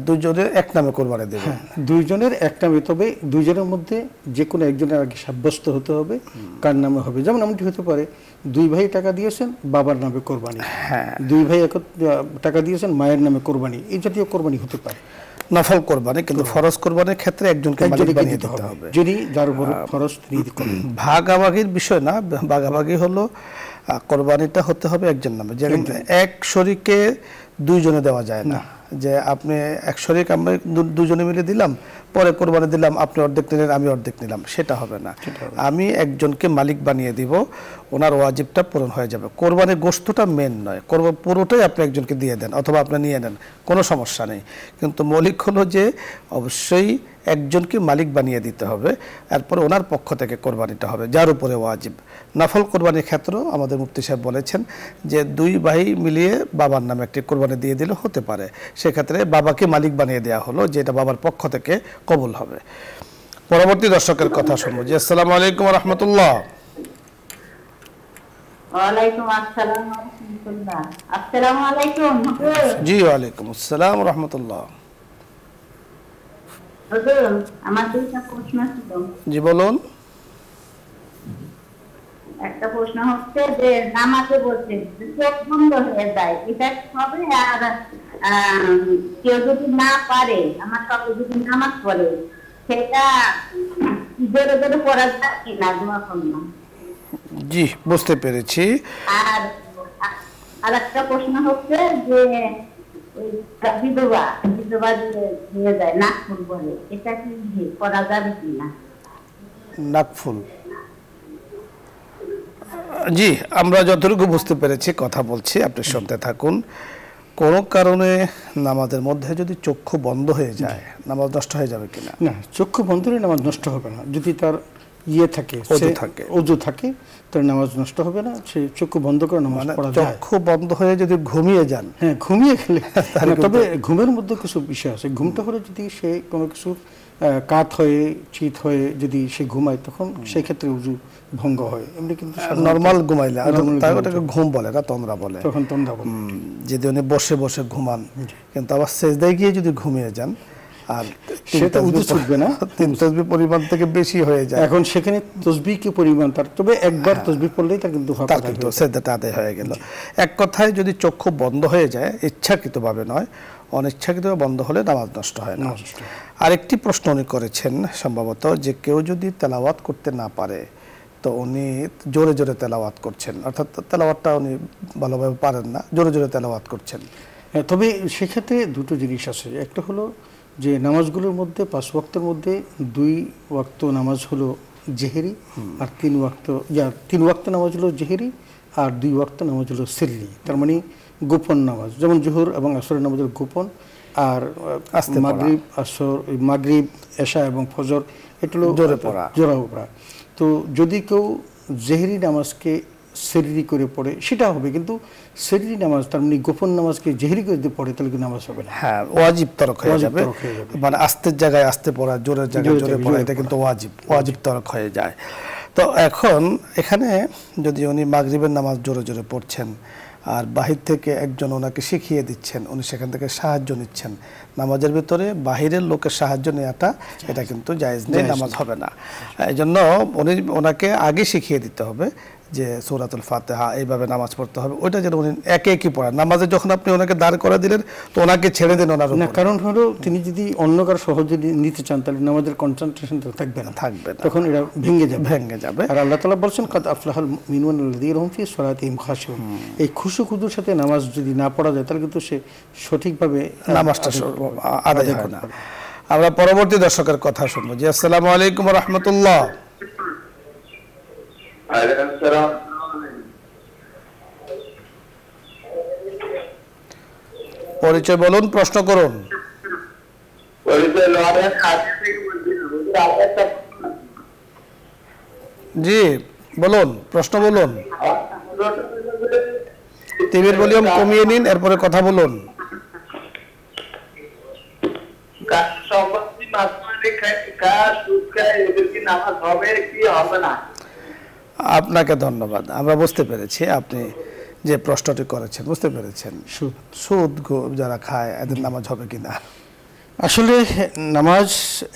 দুইজনের এক নামে কোরবানি দেবে। দুইজনের এক নামে, তবে দুইজনের মধ্যে যে কোনো একজনের আগে সাব্যস্ত হতে হবে কার নামে হবে। যেমন এমনটি হতে পারে, দুই ভাই টাকা দিয়েছেন বাবার নামে কোরবানি, দুই ভাই টাকা দিয়েছেন মায়ের নামে কোরবানি, এই জাতীয় কোরবানি হতে পারে। নফল কোরবানি, কিন্তু ফরজ কোরবানির ক্ষেত্রে একজনকে মালিক বানিয়ে দিতে হবে, যিনি যার উপর ফরজ তিনি করবেন। ভাগাভাগির বিষয় না, ভাগাভাগি হলো কোরবানিটা হতে হবে একজন নামে। যেমন এক শরীকে দুইজনে দেওয়া যায় না, যে আপনি এক শরীক আমরা দুজনে মিলে দিলাম, পরে কোরবানি দিলাম, আপনি অর্ধেক নিলেন আমি অর্ধেক নিলাম, সেটা হবে না। আমি একজনকে মালিক বানিয়ে দিব, ওনার ওয়াজিবটা পূরণ হয়ে যাবে। কোরবানির গোশতটা মেন নয়, পুরোটাই আপনি একজনকে দিয়ে দেন অথবা আপনি নিয়ে নেন, কোনো সমস্যা নেই। কিন্তু মৌলিক হলো যে অবশ্যই একজনকে মালিক বানিয়ে দিতে হবে, এরপরে ওনার পক্ষ থেকে কোরবানিটা হবে, যার উপরে ওয়াজিব। নফল কোরবানির ক্ষেত্রেও আমাদের মুফতি সাহেব বলেছেন যে দুই ভাই মিলিয়ে বাবার নামে একটি কোরবানি দিয়ে দিলে হতে পারে, সেক্ষেত্রে বাবাকে মালিক বানিয়ে দেওয়া হলো, যেটা বাবার পক্ষ থেকে কবুল হবে। পরবর্তী দর্শকের কথা শুনবো। জি, আসসালামু আলাইকুম ওয়া রাহমাতুল্লাহ। ওয়ালাইকুম আসসালাম ওয়া রাহমাতুল্লাহ। আসসালামু আলাইকুম হুজুর। জি ওয়ালাইকুম আসসালাম ওয়া রাহমাতুল্লাহ। হুজুর, আমার দুইটা প্রশ্ন ছিল। জি বলুন। একটা প্রশ্ন হচ্ছে যে নামাজে বলছে চোখ বন্ধ হয়ে যায়, এটা হবে? আর কেউ যদি না পারে, আমার সবাই যদি নামাজ পড়ে, সেটা জোরে জোরে পড়া যায় কিনা দোয়া করলাম। জি বুঝতে পেরেছি। আর একটা প্রশ্ন হচ্ছে যে বিধবা বিধবা দিয়ে যায় নাকফুল বলে, এটা কি করা যাবে কিনা? নাকফুল, জি আমরা যতটুকু বুঝতে পেরেছি কথা বলছি, আপনি শুনতে থাকুন। কোনো কারণে নামাজের মধ্যে যদি চক্ষু বন্ধ হয়ে যায়, নামাজ নষ্ট হয়ে যাবে কিনা? না, চক্ষু বন্ধ হলে নামাজ নষ্ট হবে না। যদি তার ওযু থাকে তার নামাজ নষ্ট হবে না, সে চক্ষু বন্ধ করে নামাজ পড়া যায়। চক্ষু বন্ধ হয়ে যদি ঘুমিয়ে যান, হ্যাঁ ঘুমিয়ে গেলে, তবে ঘুমের মধ্যে কিছু বিষয় আছে। ঘুমটা হলে যদি সে কোনো কিছু কাত হয়ে চিত হয়ে যদি সে ঘুমায়, তখন সেই ক্ষেত্রে উযু ভঙ্গ হয়। এমনি কিন্তু নরমাল ঘুমাইলে ওটাকে ঘুম বলে না, তন্দ্রা বলে। তখন তন্দ্রা বলে। যদি উনি বসে বসে ঘুমান, কিন্তু আবার সেজদায় গিয়ে যদি ঘুমিয়ে যান আর সেটা উযু ছুটবে না, 3 তাসবিহ পরিমাণ থেকে বেশি হয়ে যায়, এখন সেখানে তাসবিহ কি পরিমাণ তার, তবে একবার তাসবিহ পড়লেই তার কিন্তু সেজদাটা আদায় হয়ে গেল। এক কথায় যদি চক্ষু বন্ধ হয়ে যায়, ইচ্ছাকৃতভাবে নয়, অনিচ্ছাকৃতভাবে বন্ধ হলে নামাজ নষ্ট হয় না। আরেকটি প্রশ্ন উনি করেছেন সম্ভবত, যে কেউ যদি তেলাওয়াত করতে না পারে, তো উনি জোরে জোরে তেলাওয়াত করছেন, অর্থাৎ তেলাওয়াতটা উনি ভালোভাবে পারেন না, জোরে জোরে তেলাওয়াত করছেন। তবে সেক্ষেত্রে দুটো জিনিস আছে। একটা হলো যে নামাজগুলোর মধ্যে 5 ওয়াক্তের মধ্যে 2 ওয়াক্ত নামাজ হলো জেহেরি, আর 3 ওয়াক্ত নামাজ হলো জেহেরি, আর 2 ওয়াক্ত নামাজ হলো সিররি, তার মানে গোপন নামাজ। যেমন জোহর এবং আসরের নামাজ হলো গোপন, আর মাগরিব এশা এবং ফজর এটা হলো জোরে পড়া। তো যদি কেউ জেহেরি নামাজকে সেরিরি করে পড়ে সেটা হবে, কিন্তু সেরিরি নামাজ তার মানে গোপন নামাজকে জেহরি করে যদি পড়ে তাহলে কি নামাজ হবে না? হ্যাঁ, ওয়াজিব তরক হয়ে যাবে, মানে আস্তের জায়গায় আস্তে পড়া, জোরের জায়গায় জোরে পড়া, এটা কিন্তু ওয়াজিব তরক হয়ে যায়। তো এখন এখানে যদি উনি মাগরিবের নামাজ জোরে জোরে পড়ছেন আর বাহির থেকে একজন ওনাকে শিখিয়ে দিচ্ছেন, উনি সেখান থেকে সাহায্য নিচ্ছেন, নামাজের ভিতরে বাহিরের লোকের সাহায্য নেওয়াটা এটা কিন্তু জায়েজ নেই, নামাজ হবে না। এই জন্য ওনাকে আগে শিখিয়ে দিতে হবে যে সূরাতুল ফাতিহা এইভাবে নামাজ পড়তে হবে, ওইটা যেন উনি একে একই পড়ান। নামাজে যখন আপনি ওনাকে দাঁড় করে দিলেন তো ওনাকে ছেড়ে দেন ওনার না, কারণ হলো তিনি যদি অন্য কারো সহজে নিতে চান তাহলে নামাজের কনসেন্ট্রেশন থাকবে না, তখন এটা ভেঙে যাবে। আর আল্লাহ তাআলা বলছেন কাদ আফলাহাল মুমিনুন আল্লাযীনা হুম ফি সলাতিহিম খাশিউন। এই খুশুখুদুর সাথে নামাজ যদি না পড়া যায় তাহলে কিন্তু সে সঠিকভাবে নামাজটা আদায় হয় না। আমরা পরবর্তী দর্শকের কথা শুনবো। জি, আসসালামু আলাইকুম ওয়া রাহমাতুল্লাহ। পরিচয় বলুন, প্রশ্ন করুন। জি বলুন, প্রশ্ন বলুন। টিভির ভলিউম কমিয়ে নিন, এরপরে কথা বলুন। আপনাকে ধন্যবাদ, আমরা বুঝতে পেরেছি আপনি যে প্রশ্নটি করেছেন, বুঝতে পেরেছেন। সুদ যারা খায় এদের নামাজ হবে কিনা? আসলে নামাজ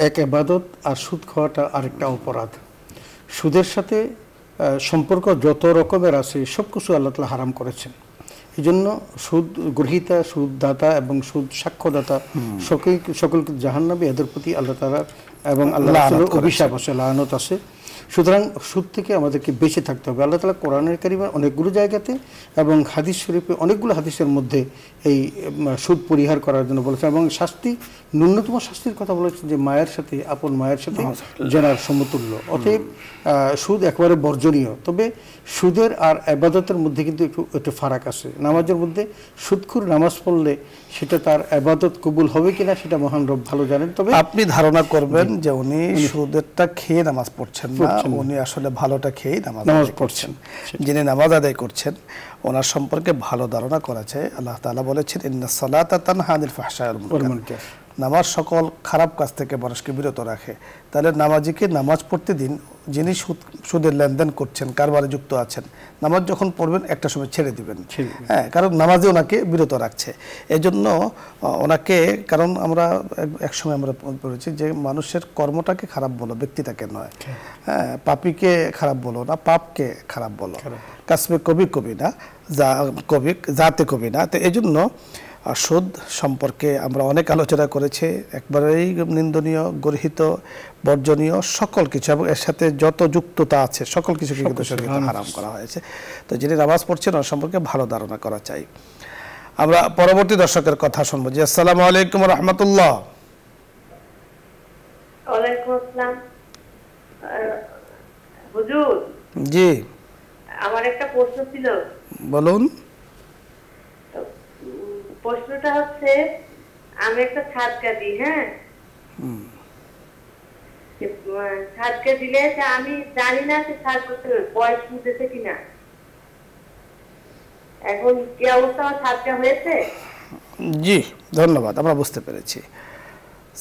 এক ইবাদত আর সুদ খাওয়াটা আরেকটা অপরাধ। সুদের সাথে সম্পর্ক যত রকমের আছে সব কিছু আল্লাহ তাআলা হারাম করেছেন। এই জন্য সুদ গ্রহীতা, সুদদাতা এবং সুদ সাক্ষ্যদাতা সকলকে জাহান্নামে, এদের প্রতি আল্লাহ তাআলা এবং আল্লাহ রাসূলের অভিশাপ আছে, লানত আছে। সুতরাং সুদ থেকে আমাদেরকে বেঁচে থাকতে হবে। আল্লাহ তাআলা কোরআনের কারিমে অনেকগুলো জায়গাতে এবং হাদিস শরীফে অনেকগুলো হাদিসের মধ্যে এই সুদ পরিহার করার জন্য বলেছেন, এবং শাস্তি, ন্যূনতম শাস্তির কথা বলেছেন যে মায়ের সাথে, আপন মায়ের সাথে জেনার সমতুল্য। অতএব সুদ একেবারে বর্জনীয়। তবে সুদের আর ইবাদতের মধ্যে কিন্তু একটু ফারাক আছে। নামাজের মধ্যে সুদখোর নামাজ পড়লে সেটা তার ইবাদত কবুল হবে কিনা সেটা মহান রব ভালো জানেন। তবে আপনি ধারণা করবেন যে উনি সুদেরটা খেয়ে নামাজ পড়ছেন না, উনি আসলে ভালোটা খেয়েই নামাজ পড়ছেন। যিনি নামাজ আদায় করছেন ওনার সম্পর্কে ভালো ধারণা করা চাই। আল্লাহ তাআলা বলেছেন ইন্নাস সালাতা তানহা আনিল ফাহশাই ওয়াল মুনকার, নামাজ সকল খারাপ কাজ থেকে মানুষকে বিরত রাখে। তাহলে নামাজিকে নামাজ পড়তে দিন। যিনি সুদের লেনদেন করছেন, কারবারে যুক্ত আছেন, নামাজ যখন পড়বেন একটা সময় ছেড়ে দিবেন। হ্যাঁ, কারণ নামাজে ওনাকে বিরত রাখছে। এজন্য ওনাকে, কারণ আমরা এক সময় আমরা পড়েছি যে মানুষের কর্মটাকে খারাপ বলো, ব্যক্তিটাকে নয়। হ্যাঁ, পাপীকে খারাপ বলো না, পাপকে খারাপ বলো। কাসমে কবি না, জাতে কবি না। তো এই জন্য সুদ সম্পর্কে আমরা অনেক আলোচনা করেছি। একবারেই নিন্দনীয়, গর্হিত, বর্জনীয় সকল কিছু, এবং এর সাথে যত যুক্ততা আছে সকল কিছু কিন্তু হারাম করা হয়েছে। তো যিনি নামাজ পড়ছেন ওর সম্পর্কে ভালো ধারণা করা চাই। আমরা পরবর্তী দর্শকের কথা শুনবো। জি, আসসালামু আলাইকুম ওয়া রাহমাতুল্লাহ। ওয়ালাইকুম আসসালাম। হুজুর, জি আমার একটা প্রশ্ন ছিল। বলুন। প্রশ্নটা হচ্ছে, আমি একটা সাদকা দিই, হ্যাঁ, সাদকা দিলে আমি জানি না সে সাদকা বয়স বুঝেছে কিনা, এখন কি অবস্থা, আমার সাদকা হয়েছে? জি ধন্যবাদ, আমরা বুঝতে পেরেছি।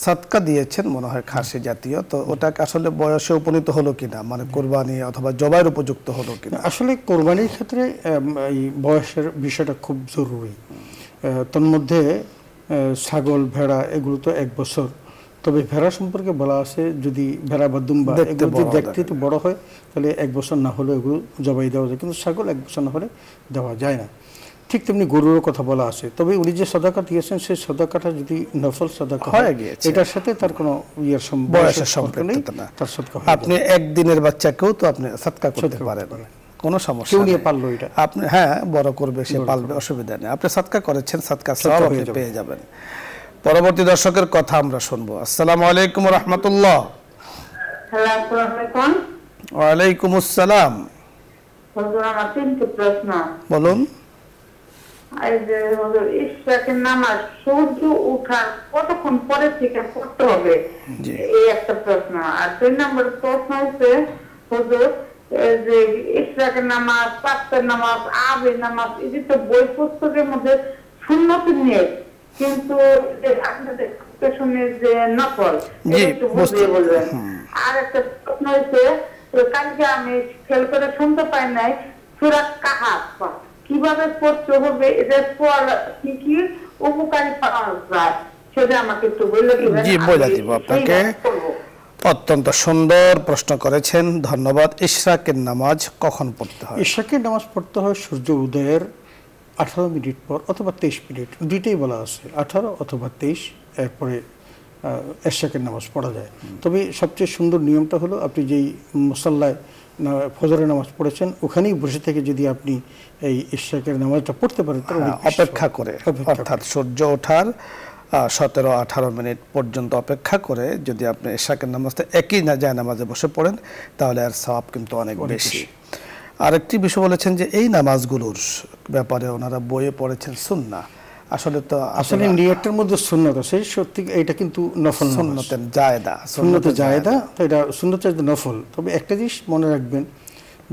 সাদকা দিয়েছেন মনে হয় খাসি জাতীয়, তো ওটাকে আসলে বয়সে উপনীত হলো কিনা, মানে কোরবানি অথবা জবাইয়ের উপযুক্ত হলো কিনা? আসলে কোরবানির ক্ষেত্রে এই বয়সের বিষয়টা খুব জরুরি। তন্মধ্যে ছাগল, ভেড়া এগুলো তো 1 বছর। তবে ভেড়া সম্পর্কে বলা আছে যদি ভেড়া বা দুম্বা এগুলো যদি দেখতে একটু বড় হয় তাহলে 1 বছর না হলে এগুলো জবাই দেওয়া যায়, কিন্তু ছাগল 1 বছর না হলে দেওয়া যায় না। ঠিক তেমনি গরুরও কথা বলা আছে। তবে উনি যে সাদাকা দিয়েছেন সেই সাদাকাটা যদি নফল সাদাকা হয়, এটার সাথে তার কোনো বয়সের সম্পর্ক নেই, তার সাদাকা। আপনি একদিনের বাচ্চাকেও তো আপনি সাদকা করতে পারেন, কোনো সমস্যা নেই। পারলো এটা আপনি, হ্যাঁ, বড় করবে, সে পালবে, অসুবিধা নেই। আপনি সাদকা করেছেন, সাদকা সওয়াব আপনি পেয়ে যাবেন। পরবর্তী দর্শকের কথা আমরা শুনবো। আসসালামু আলাইকুম ওয়া রাহমাতুল্লাহ। ওয়া আলাইকুম আসসালাম। প্রশ্ন বলুন। এই যে ইশরাকের নামাজ সূর্য ওঠার কতক্ষণ পরে থেকে পড়তে হবে, এই একটা প্রশ্ন। আর 2 নম্বর প্রশ্ন হচ্ছে হুজুর, এই যে ইশরাকের নামাজ, পাঁচের নামাজ, আবের নামাজ, এই যে তো বই পুস্তকের মধ্যে সুন্নত নিয়ে, কিন্তু আপনাদের শুনে যে নকল, একটু বুঝিয়ে বলবেন। আর একটা প্রশ্ন হয়েছে, কালকে আমি খেয়াল করে শুনতে পাই নাই, সূরা কাহাফ কিভাবে পড়তে হবে, এদের পড়া কি কি উপকারী পাওয়া যায় সেটা আমাকে একটু বলে দিবেন। জি, বলে দিব আপনাকে। অত্যন্ত সুন্দর প্রশ্ন করেছেন, ধন্যবাদ। ইশরাকের নামাজ কখন পড়তে হয়? ইশরাকের নামাজ পড়তে হয় সূর্য উদয়ের 18 মিনিট পর অথবা 23 মিনিট, দুইটাই বলা আছে, 18 অথবা 23, এরপরে ইশরাকের নামাজ পড়া যায়। তবে সবচেয়ে সুন্দর নিয়মটা হলো আপনি যেই মুসাল্লায় ফজরের নামাজ পড়েছেন ওখানেই বসে থেকে যদি আপনি এই ইশরাকের নামাজটা পড়তে পারেন, অপেক্ষা করে, অর্থাৎ সূর্য ওঠার 17-18 মিনিট পর্যন্ত অপেক্ষা করে যদি আপনি ইশরাকের নামাজটা একই যায় নামাজে বসে পড়েন, তাহলে আর সওয়াব কিন্তু অনেক বেশি। আরেকটি বিষয় বলেছেন যে এই নামাজগুলোর ব্যাপারে ওনারা বইয়ে পড়েছেন সুন্নাহ। আসলে তো আসলে নিয়তের মধ্যে সুন্নত আছে, সত্যি এটা কিন্তু নফল, সুন্নতে জায়েদা, সুন্নতে জায়েদা, তো এটা সুন্নতে নফল। তবে একটা জিনিস মনে রাখবেন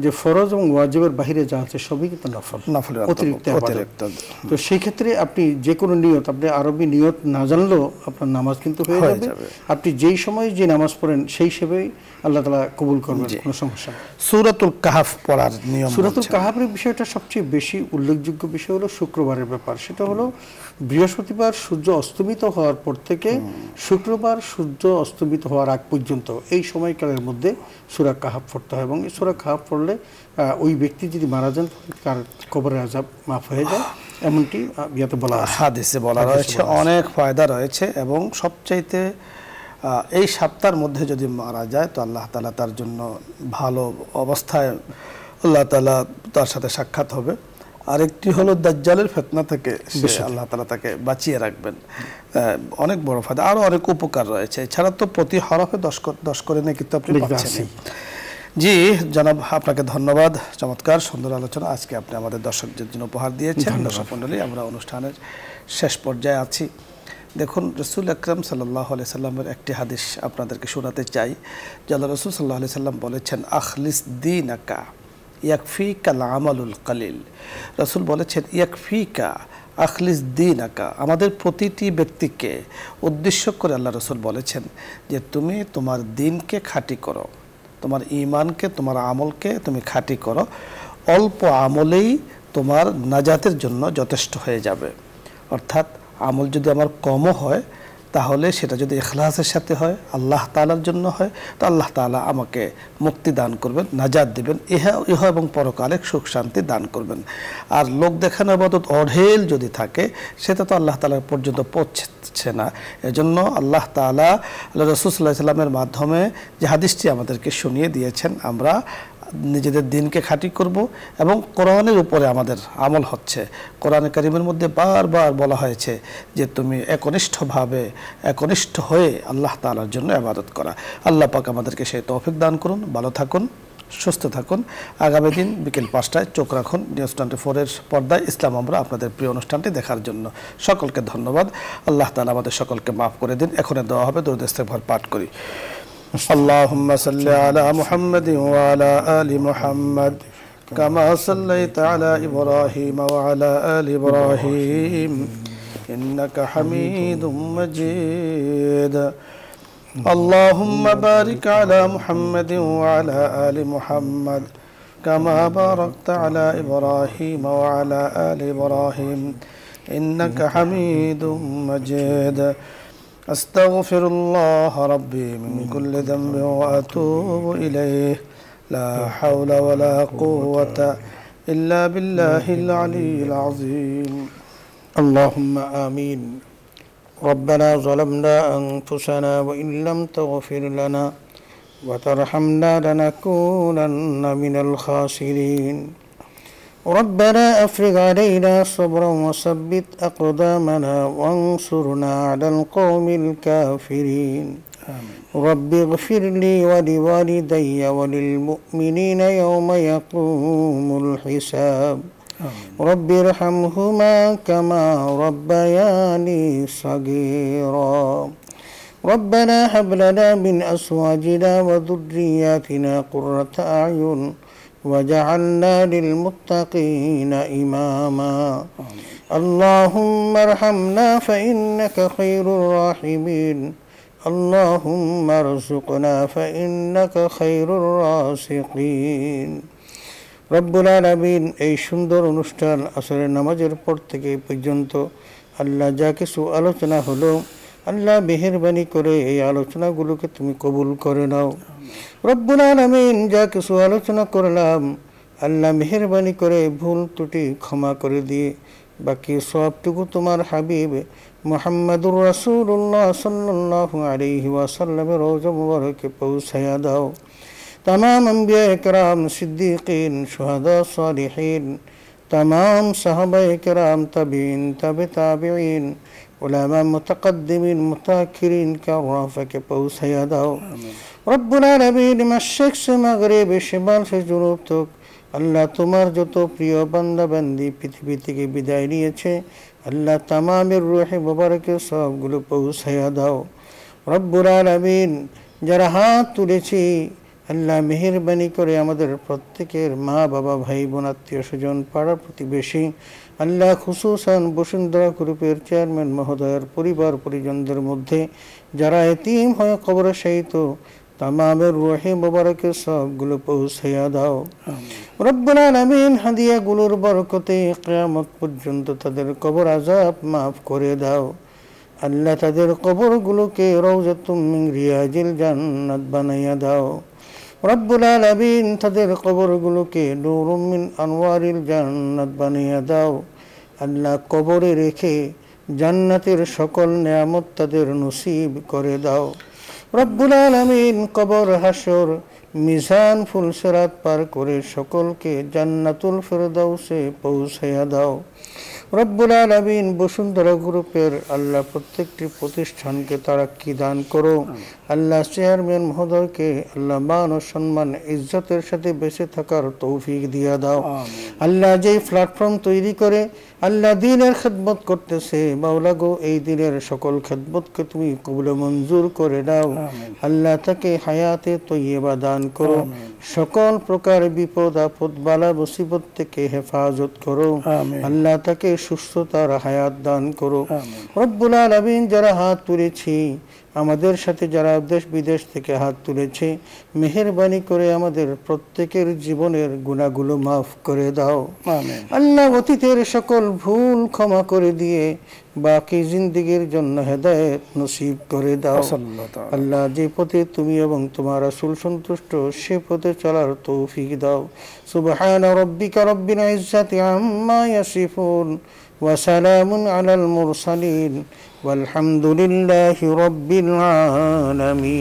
যে ফরজ এবং ওয়াজিবের বাহিরে যা আছে সবই কিন্তু নফল, অতিরিক্ত। তো সেই ক্ষেত্রে আপনি যে কোনো নিয়ত, আপনি আরবি নিয়ত না জানলেও আপনার নামাজ কিন্তু হয়ে যাবে। আপনি যেই সময় যে নামাজ পড়েন সেই হিসেবেই আল্লাহ তাআলা কবুল করবেন, কোনো সমস্যা নেই। সূরাতুল কাহাফ পড়ার নিয়ম, সূরাতুল কাহাফের বিষয়টা সবচেয়ে বেশি উল্লেখযোগ্য বিষয় হলো শুক্রবারের ব্যাপার। সেটা হলো বৃহস্পতিবার সূর্য অস্তমিত হওয়ার পর থেকে শুক্রবার সূর্য অস্তমিত হওয়ার আগ পর্যন্ত এই সময়কালের মধ্যে সূরা কাহাফ পড়তে হয়, এবং এই সূরা কাহাফ পড়লে ওই ব্যক্তি যদি মারা যান তার কবরের আযাব মাফ হয়ে যায়, এমনটি ইয়াতে বলা আছে, হাদিসে বলা রয়েছে। অনেক ফায়দা রয়েছে, এবং সবচাইতে এই সপ্তাহের মধ্যে যদি মারা যায় তো আল্লাহ তাআলা তার জন্য ভালো অবস্থায় আল্লাহ তাআলা তার সাথে সাক্ষাৎ হবে। আরেকটি হলো দাজ্জালের ফিতনা থেকে আল্লাহ তাআলা তাকে বাঁচিয়ে রাখবেন। অনেক বড় ফায়দা, আরো অনেক উপকার রয়েছে। এছাড়া তো প্রতি হরফে 10 করে নেকি তো আপনি পাচ্ছেন। জি জনাব, আপনাকে ধন্যবাদ, চমৎকার সুন্দর আলোচনা আজকে আপনি আমাদের দর্শকদের জন্য উপহার দিয়েছেন। দর্শক মণ্ডলী, আমরা অনুষ্ঠানের শেষ পর্যায়ে আছি। দেখুন, রাসূল আকরাম সাল্লাল্লাহু আলাইহি সাল্লামের একটি হাদিস আপনাদেরকে শোনাতে চাই। যে আল্লাহ রাসূল সাল্লাল্লাহু আলাইহি সাল্লাম বলেছেন, আখলিস দীনাকা ইয়াকফিকাল আমালুল কালিল। রাসূল বলেছেন ইয়াকফিকা আখলিস দীনাকা। আমাদের প্রতিটি ব্যক্তিকে উদ্দেশ্য করে আল্লাহ রাসূল বলেছেন যে তুমি তোমার দ্বীনকে খাঁটি করো, তোমার ঈমানকে, তোমার আমলকে তুমি খাঁটি করো। অল্প আমলেই তোমার নাজাতের জন্য যথেষ্ট হয়ে যাবে। অর্থাৎ আমল যদি আমার কমও হয়, তাহলে সেটা যদি ইখলাসের সাথে হয়, আল্লাহ তাআলার জন্য হয়, তো আল্লাহ তাআলা আমাকে মুক্তি দান করবেন, নাজাত দিবেন, ইহ এবং পরকালে সুখ শান্তি দান করবেন। আর লোক দেখানো ইবাদত অঢেল যদি থাকে, সেটা তো আল্লাহ তাআলার পর্যন্ত পৌঁছছে না। এজন্য আল্লাহ তাআলা আল্লাহ রাসূল সাল্লাল্লাহু আলাইহি সাল্লামের মাধ্যমে যে হাদিসটি আমাদেরকে শুনিয়ে দিয়েছেন, আমরা নিজেদের দিনকে খাঁটি করব, এবং কোরআনের উপরে আমাদের আমল হচ্ছে। কোরআনে কারীমের মধ্যে বারবার বলা হয়েছে যে তুমি একনিষ্ঠ হয়ে আল্লাহ তাআলার জন্য ইবাদত করা। আল্লাহ পাক আমাদেরকে সেই তৌফিক দান করুন। ভালো থাকুন, সুস্থ থাকুন। আগামী দিন বিকেল 5টায় চোখ রাখুন নিউজ 24-এর পর্দায় ইসলাম আমরা, আপনাদের প্রিয় অনুষ্ঠানটি দেখার জন্য। সকলকে ধন্যবাদ। আল্লাহ তাআলা আমাদের সকলকে মাফ করে দিন। এখন দেওয়া হবে দরুদ ইস্তেগফার পাঠ করি। اللهم صل على محمد وعلى آل محمد كما صليت على إبراهيم وعلى آل إبراهيم إنك حميد مجيد. اللهم بارك على محمد وعلى آل محمد كما باركت على إبراهيم وعلى آل إبراهيم إنك حميد مجيد. أستغفر الله ربي من كل ذنب وأتوب إليه. لا حول ولا قوة إلا بالله العلي العظيم. اللهم آمين. ربنا ظلمنا أنفسنا وإن لم تغفر لنا وترحمنا لنكونن من الخاسرين. ربنا أفرغ علينا صبرا وثبت أقدامنا وانصرنا على القوم الكافرين. آمين. رب اغفر لي ولوالدي وللمؤمنين يوم يقوم الحساب. آمين. رب ارحمهما كما ربياني صغيرا. ربنا هب لنا من أزواجنا وذرياتنا قرة أعين وجعلنا للمتقين إماما اللهم ارحمنا فإنك خير الراحمين اللهم ارزقنا فإنك خير الرازقين রব্বুল আলামিন এই সুন্দর অনুষ্ঠান আসরের নামাজের পর থেকে এই পর্যন্ত আল্লাহ যা কিছু আলোচনা হলো আল্লাহ মেহেরবানি করে এই আলোচনাগুলোকে তুমি কবুল করে নাও রব্বুল আলামিন যা কিছু আলোচনা করলাম আল্লাহ মেহেরবানি করে ভুল ত্রুটি ক্ষমা করে দিয়ে বাকি সবটুকু তোমার হাবিব মুহাম্মাদুর রাসূলুল্লাহ সাল্লাল্লাহু আলাইহি ওয়াসাল্লামের রওজা মুবারকে পৌঁছায়া দাও तमाम अंबिया कराम सिद्दीकीन शुहदा सालिहीन तमाम सहाबा कराम तबीन तबे ताबीन उलमा मुतक़द्दिमीन मुताखिरीन का राफ़ा के पहुँचाया दाओ रब्बुल आलमीन मशरिक़ से मग़रिब शिमाल से जुनूब तक अल्लाह तुम्हार जो तो प्रिय बंदा बंदी पृथ्वी থেকে বিদায় নিয়েছে আল্লাহ তামামের রূহে মুবারকে সবগুলো পৌঁছায়া দাও রব্বুল আলামিন যারা হাত তুলেছি আল্লাহ মেহেরবানি করে আমাদের প্রত্যেকের মা বাবা ভাই বোন আত্মীয় স্বজন পাড়া প্রতিবেশী আল্লাহ খুসুসান বসুন্ধরা গ্রুপের চেয়ারম্যান মহোদয়ের পরিবার পরিজনদের মধ্যে যারা এতিম হয়ে কবরে শায়িত তামামের রূহে মুবারকে সবগুলো পৌঁছায়া দাও রব্বুল আলামিন হাদিয়াগুলোর বরকতে কিয়ামত পর্যন্ত তাদের কবর আযাব মাফ করে দাও আল্লাহ তাদের কবরগুলোকে রওজাতুম মিন রিয়াজিল জান্নাত বানাইয়া দাও রব্বুল আলামিন তাদের কবরগুলোকে নূরুম মিন আনওয়ারিল জান্নাত বানিয়ে দাও আল্লাহ কবরে রেখে জান্নাতের সকল নেয়ামত তাদের নসিব করে দাও রব্বুল আলামিন কবর হাসর মিজান ফুলসিরাত পার করে সকলকে জান্নাতুল ফিরদাউসে পৌঁছায়া দাও রব্বুল আলামিন বসুন্ধরা গ্রুপের আল্লাহ প্রত্যেকটি প্রতিষ্ঠানকে তারাক্কি দান করো আল্লাহ চেয়ারম্যান মহোদয়কে আল্লাহ মান ও সম্মান ইজ্জতের সাথে বেঁচে থাকার তৌফিক দিয়া দাও আল্লাহ যেই প্ল্যাটফর্ম তৈরি করে আল্লাহ দ্বীনের খেদমত করতেছে মাওলা গো এই দ্বীনের সকল খেদমতকে তুমি কবুল মঞ্জুর করে দাও আল্লাহ তাকে হায়াতে তৈয়বা দান করো সকল প্রকার বিপদ আপদ বালা মুসিবত থেকে হেফাজত করো আল্লাহ তাকে সুস্থতার হায়াত দান করো রব্বুল আলামিন যারা হাত তুলেছি আমাদের সাথে যারা দেশ বিদেশ থেকে হাত তুলেছে মেহেরবানি করে আমাদের প্রত্যেকের জীবনের গুনাহগুলো মাফ করে দাও আল্লাহ অতীতের সকল ভুল ক্ষমা করে দিয়ে বাকি জিন্দেগীর জন্য হেদায়েত নসিব করে দাও আল্লাহ যে পথে তুমি এবং তোমার রাসূল সন্তুষ্ট সে পথে চলার তৌফিক দাও সুবহানা রাব্বিকা রাব্বিল ইজ্জাতি আম্মা ইয়াসিফুন ওয়া সালামুন আলাল মুরসালিন والحمد لله رب العالمين